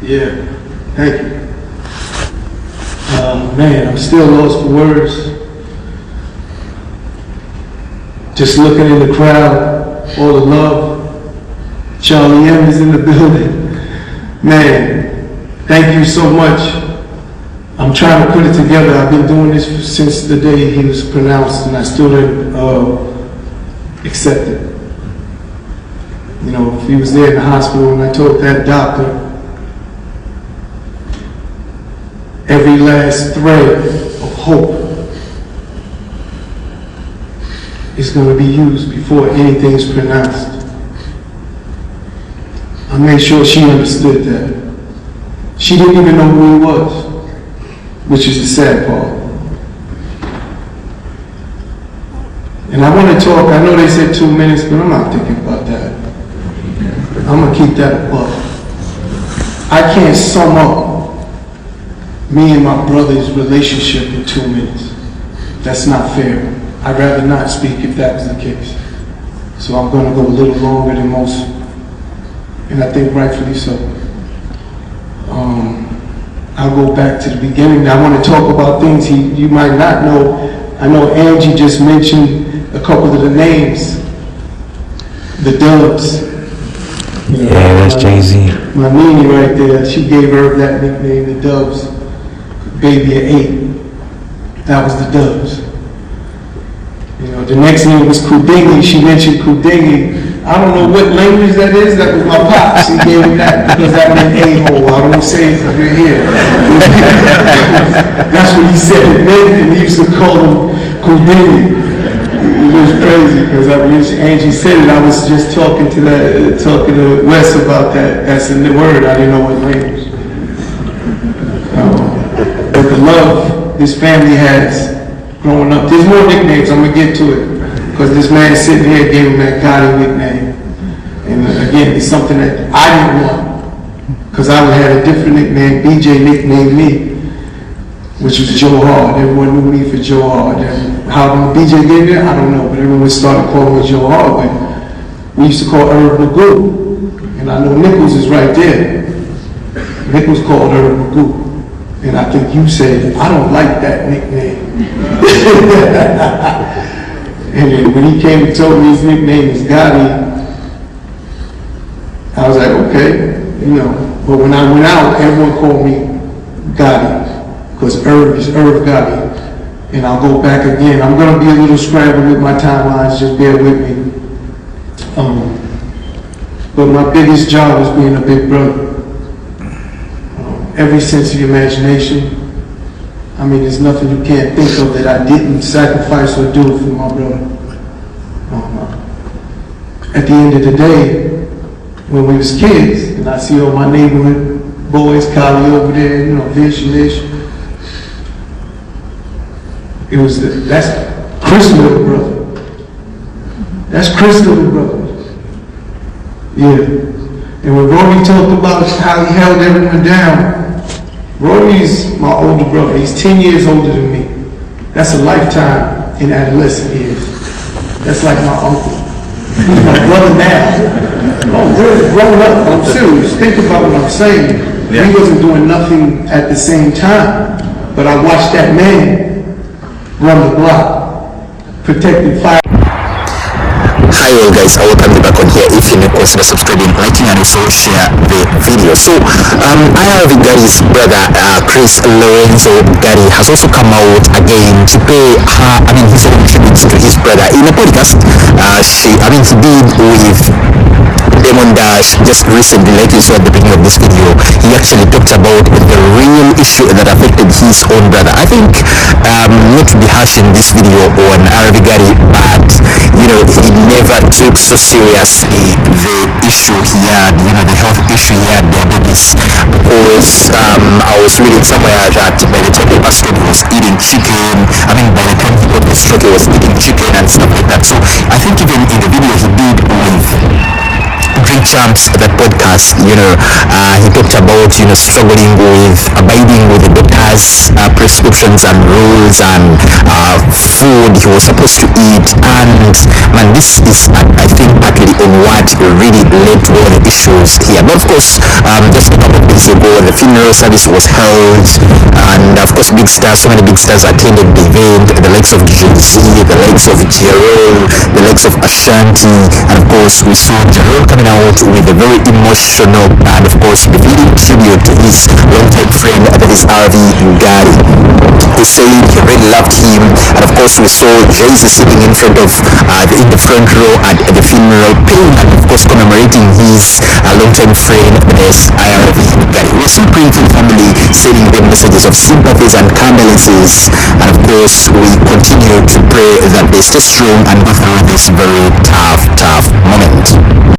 Yeah, thank you. Man, I'm still lost for words. Just looking in the crowd, all the love. Charli M is in the building. Man, thank you so much. I'm trying to put it together. I've been doing this since the day he was pronounced, and I still didn't accept it. You know, if he was there in the hospital and I told that doctor, every last thread of hope is going to be used before anything's pronounced. I made sure she understood that. She didn't even know who he was, which is the sad part. And I want to talk, I know they said 2 minutes, but I'm not thinking about that. I'm going to keep that above. I can't sum up me and my brother's relationship in 2 minutes. That's not fair. I'd rather not speak if that was the case. So I'm going to go a little longer than most, and I think rightfully so. I'll go back to the beginning. I want to talk about things you might not know. I know Angie just mentioned a couple of the names. The Dubs. Yeah, that's Jay-Z. My meanie right there, she gave her that nickname, the Dubs. Baby at 8. That was the Dubs. You know, the next name was Kudingi. She mentioned Kudingi. I don't know what language that is. That was my pops. He gave me that because that meant a-hole. I won't say it if you're here. That's what he said it meant, and he used to call him Kudingi. It was crazy because Angie said it. I was just talking to Wes about that. That's the word. I didn't know what language. But the love this family has growing up. There's more nicknames. I'm gonna get to it because this man sitting here gave him that Gotti nickname, and again, it's something that I didn't want because I would have a different nickname. BJ nicknamed me, which was Joe Hard. Everyone knew me for Joe Hard. And how BJ gave it, I don't know, but everyone started calling me Joe Hard. But we used to call Irv Gotti, and I know Nichols is right there. Nichols called Irv Gotti. And I think you said, I don't like that nickname. And then when he came and told me his nickname is Gotti, I was like, okay, you know. But when I went out, everyone called me Gotti, because Irv is Irv Gotti. And I'll go back again. I'm going to be a little scrambled with my timelines, just bear with me. But my biggest job was being a big brother. Every sense of your imagination. I mean, there's nothing you can't think of that I didn't sacrifice or do for my brother. At the end of the day, when we was kids, and I see all my neighborhood boys, Kylie over there, you know, Vish, Lish, it was, that's Chris' little brother. That's Chris' little brother. Yeah. And when Rory talked about how he held everyone down, Rory's my older brother. He's 10 years older than me. That's a lifetime in adolescent years. That's like my uncle. He's my brother now. Oh, really? Growing up, I'm serious. Think about what I'm saying. Yeah. He wasn't doing nothing at the same time, but I watched that man run the block, protecting fire. Hi all guys, I welcome you back on here. If you may consider subscribing, liking and also share the video. So Irv Gotti's brother Chris Lorenzo Gotti has also come out again to pay his own tributes to his brother in a podcast he did with Demon Dash just recently. Like you saw at the beginning of this video, he actually talked about the real issue that affected his own brother. I think not to be hashing this video on Irv Gotti, but you know, he never took so seriously the issue he had, you know, the health issue he had diabetes, because I was reading somewhere that by the time he passed on, he was eating chicken. By the time he got the stroke, he was eating chicken and stuff like that. So I think even in the video he did with Drink Champs, that podcast, you know, he talked about, you know, struggling with abiding with the doctor's prescriptions and rules and food he was supposed to eat. And man, this is I think partly on what really led to all the issues here. But of course, just a couple of days ago, the funeral service was held, and of course, so many big stars attended the event. The likes of Jay-Z, the likes of Jerome, the likes of Ashanti, and of course, we saw Jerome coming out with a very emotional and of course, revealing tribute to his longtime friend, that is Irv Gotti, who said he really loved him. And of course, we saw Jay-Z sitting in front of in the front row at the funeral, paying and of course commemorating his longtime friend, that is Irv Gotti. We are so praying for the family, sending them messages of sympathies and condolences, and of course, we continue to pray that they stay strong and go through this very tough moment.